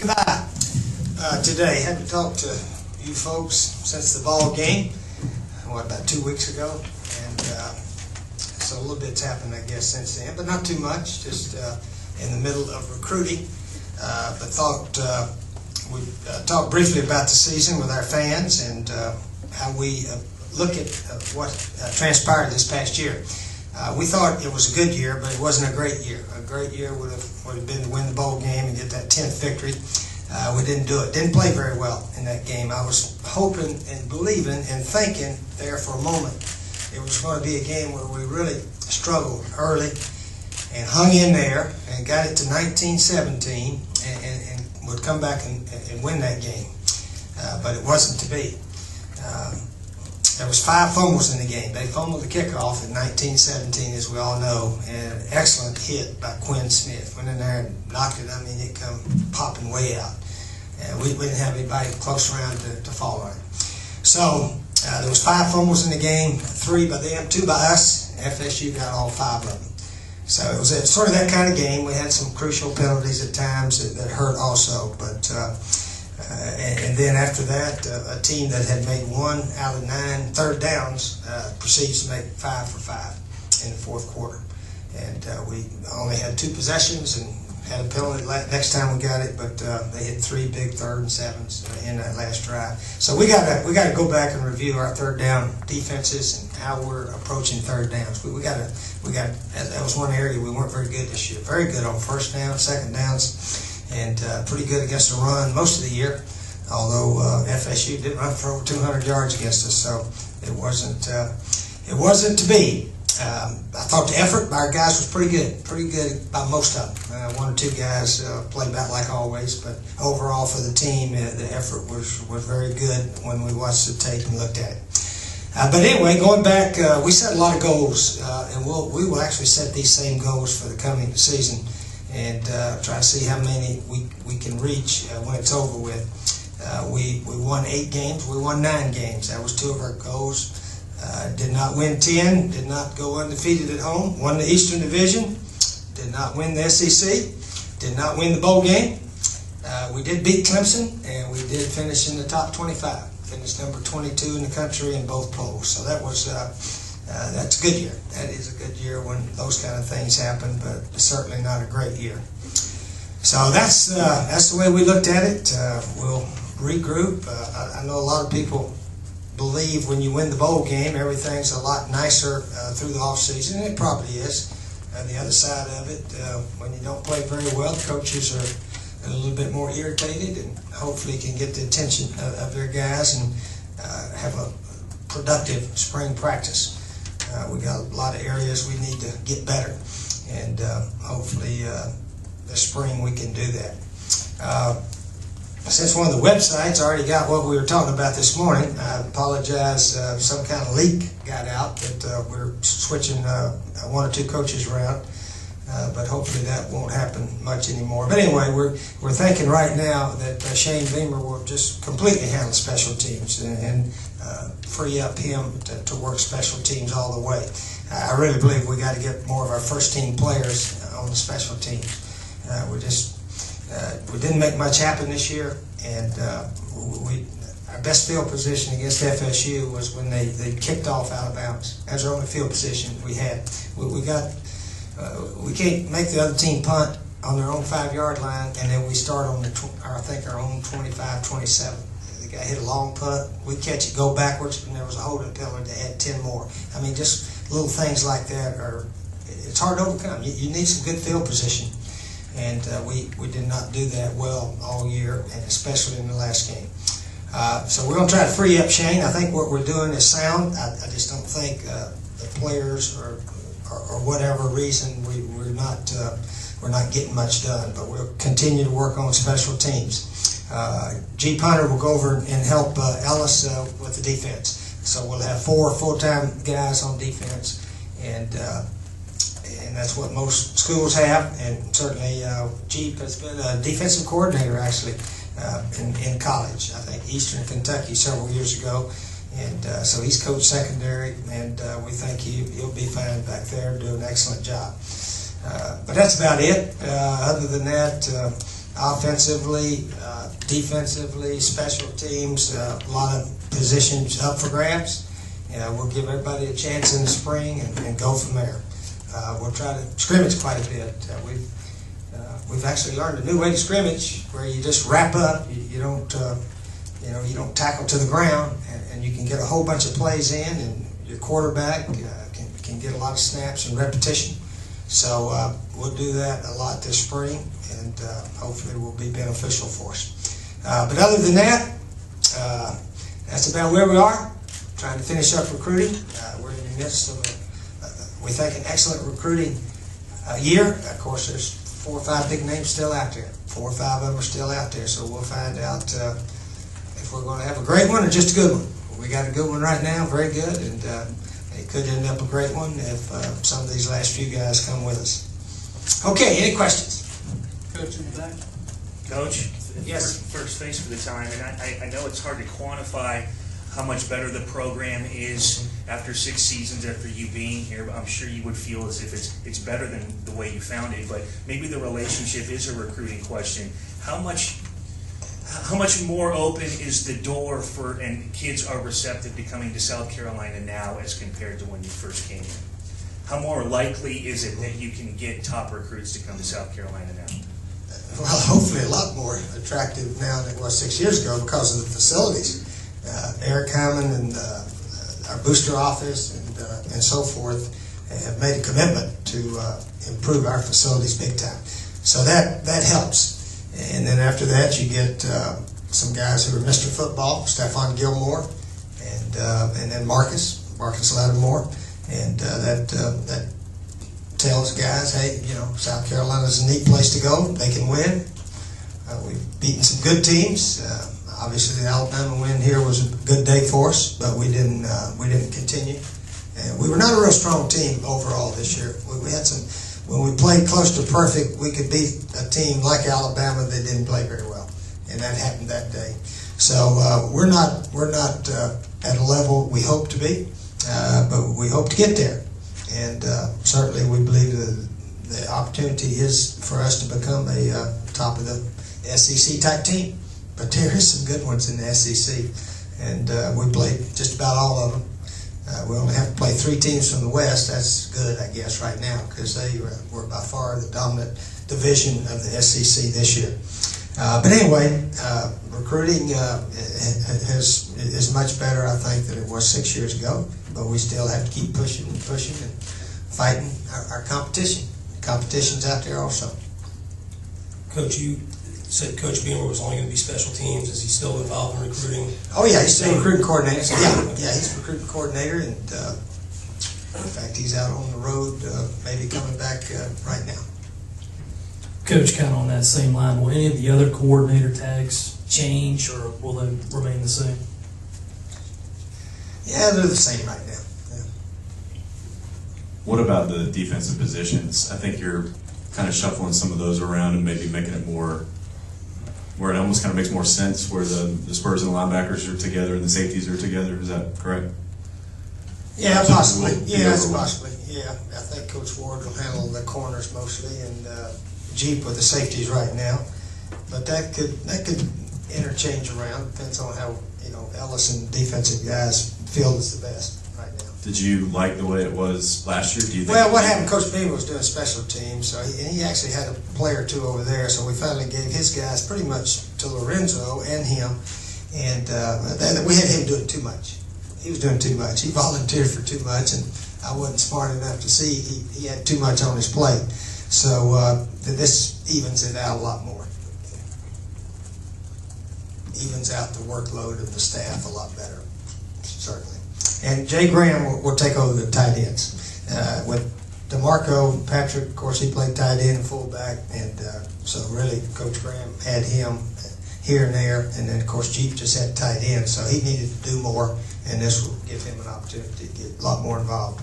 By today, had to talk to you folks since the ball game, about 2 weeks ago, and so a little bit's happened, I guess, since then, but not too much. Just in the middle of recruiting, but thought we'd talk briefly about the season with our fans and how we look at what transpired this past year. We thought it was a good year, but it wasn't a great year. A great year would have been to win the bowl game and get that 10th victory. We didn't do it. Didn't play very well in that game. I was hoping and believing and thinking there for a moment it was going to be a game where we really struggled early and hung in there and got it to 19-17 and would come back and win that game. But it wasn't to be. There was 5 fumbles in the game. They fumbled the kickoff in 19-17, as we all know, and an excellent hit by Quinn Smith. Went in there and knocked it. I mean, it come popping way out. And we didn't have anybody close around to fall on it. So there was 5 fumbles in the game, 3 by them, 2 by us. FSU got all 5 of them. So it was sort of that kind of game. We had some crucial penalties at times that hurt also, but. And then after that, a team that had made 1 out of 9 third downs proceeds to make 5 for 5 in the fourth quarter. And we only had 2 possessions and had a penalty next time we got it, but they hit 3 big 3rd and 7s in that last drive. So we got to go back and review our third down defenses and how we're approaching third downs. We got that was one area we weren't very good this year. Very good on first down, second downs. And pretty good against the run most of the year, although FSU did run for over 200 yards against us, so it wasn't to be. I thought the effort by our guys was pretty good by most of them. 1 or 2 guys played about like always, but overall for the team, the effort was very good when we watched the tape and looked at it. But anyway, going back, we set a lot of goals, and we will actually set these same goals for the coming season. And try to see how many we can reach when it's over with. We won 8 games. We won 9 games. That was 2 of our goals. Did not win 10. Did not go undefeated at home. Won the Eastern Division. Did not win the SEC. Did not win the bowl game. We did beat Clemson, and we did finish in the top 25. Finished number 22 in the country in both polls. So that was. That's a good year. That is a good year when those kind of things happen, but certainly not a great year. So that's the way we looked at it. We'll regroup. I know a lot of people believe when you win the bowl game, everything's a lot nicer through the off season, and it probably is. The other side of it, when you don't play very well, the coaches are a little bit more irritated, and hopefully can get the attention of their guys and have a productive spring practice. We got a lot of areas we need to get better, and hopefully this spring we can do that. Since one of the websites already got what we were talking about this morning, I apologize, some kind of leak got out that we're switching 1 or 2 coaches around, but hopefully that won't happen much anymore. But anyway, we're thinking right now that Shane Beamer will just completely handle special teams and free up him to work special teams all the way. I really believe we got to get more of our first team players on the special teams. We didn't make much happen this year, and our best field position against FSU was when they kicked off out of bounds. That's the only field position we had. We can't make the other team punt on their own 5-yard line, and then we start on our own 25-27. The guy hit a long punt, we catch it, go backwards, and there was a holding penalty to add 10 more. I mean, just little things like that it's hard to overcome. You need some good field position, and we did not do that well all year, and especially in the last game. So we're going to try to free up Shane. I think what we're doing is sound. I just don't think the players or whatever reason we're not getting much done, but we'll continue to work on special teams. G. Punter will go over and help Ellis with the defense. So we'll have 4 full-time guys on defense, and that's what most schools have. And certainly Jeep has been a defensive coordinator actually in college. I think Eastern Kentucky several years ago, and so he's coached secondary, and we think he'll be fine back there, do an excellent job. But that's about it. Other than that. offensively, defensively, special teams, a lot of positions up for grabs. We'll give everybody a chance in the spring and go from there. We'll try to scrimmage quite a bit. We've actually learned a new way to scrimmage where you just wrap up. You don't tackle to the ground, and you can get a whole bunch of plays in, and your quarterback can get a lot of snaps and repetition. So we'll do that a lot this spring, and hopefully it will be beneficial for us. But other than that, that's about where we are. Trying to finish up recruiting. We're in the midst of, we think, an excellent recruiting year. Of course, there's 4 or 5 big names still out there. 4 or 5 of them are still out there, so we'll find out if we're going to have a great one or just a good one. We got a good one right now, very good, and it could end up a great one if some of these last few guys come with us. Okay, any questions? Coach in the back. Coach, yes. First, thanks for the time, and I know it's hard to quantify how much better the program is after 6 seasons after you being here, but I'm sure you would feel as if it's better than the way you found it, but maybe the relationship is a recruiting question. How much more open is the door for, and kids are receptive to coming to South Carolina now as compared to when you first came in? How more likely is it that you can get top recruits to come to South Carolina now? Well, hopefully a lot more attractive now than it was 6 years ago because of the facilities. Eric Hyman and our booster office and so forth have made a commitment to improve our facilities big time. So that helps. And then after that, you get some guys who are Mr. Football, Stephon Gilmore, and then Marcus Lattimore, and that tells guys, hey, South Carolina's a neat place to go. They can win. We've beaten some good teams. Obviously, the Alabama win here was a good day for us, but we didn't continue. And we were not a real strong team overall this year. We had some, when we played close to perfect, we could beat a team like Alabama that didn't play very well, and that happened that day. So we're not at a level we hope to be, but we hope to get there. And certainly, we believe the opportunity is for us to become a top of the SEC type team. But there is some good ones in the SEC, and we played just about all of them. We only have to play 3 teams from the West. That's good, I guess, right now, because they were by far the dominant division of the SEC this year. But anyway, recruiting is much better, I think, than it was 6 years ago. But we still have to keep pushing and fighting our competition. The competition's out there also. Coach, you said Coach Beamer was only going to be special teams. Is he still involved in recruiting? Oh yeah, he's still recruiting coordinator. Yeah, he's recruiting coordinator, and in fact, he's out on the road, maybe coming back right now. Coach, kind of on that same line, will any of the other coordinator tags change, or will they remain the same? Yeah, they're the same right now. Yeah. What about the defensive positions? I think you're kind of shuffling some of those around and maybe making it more, where it almost kind of makes more sense, where the Spurs and the linebackers are together and the safeties are together. Is that correct? Yeah, possibly. Yeah, that's possibly. Yeah, I think Coach Ward will handle the corners mostly, and Jeep with the safeties right now. But that could interchange around. Depends on how Ellis and defensive guys feel is the best right now. Did you like the way it was last year? Do you think? Well, what happened? Coach Beamer was doing special teams, so he actually had a player or 2 over there. So we finally gave his guys pretty much to Lorenzo and him, and we had him doing too much. He was doing too much. He volunteered for too much, and I wasn't smart enough to see he had too much on his plate. So this evens it out a lot more. Evens out the workload of the staff a lot better, certainly. And Jay Graham will take over the tight ends. With DeMarco Patrick, of course, he played tight end and fullback, and so really Coach Graham had him here and there, and then of course Jeep just had tight end, so he needed to do more, and this will give him an opportunity to get a lot more involved.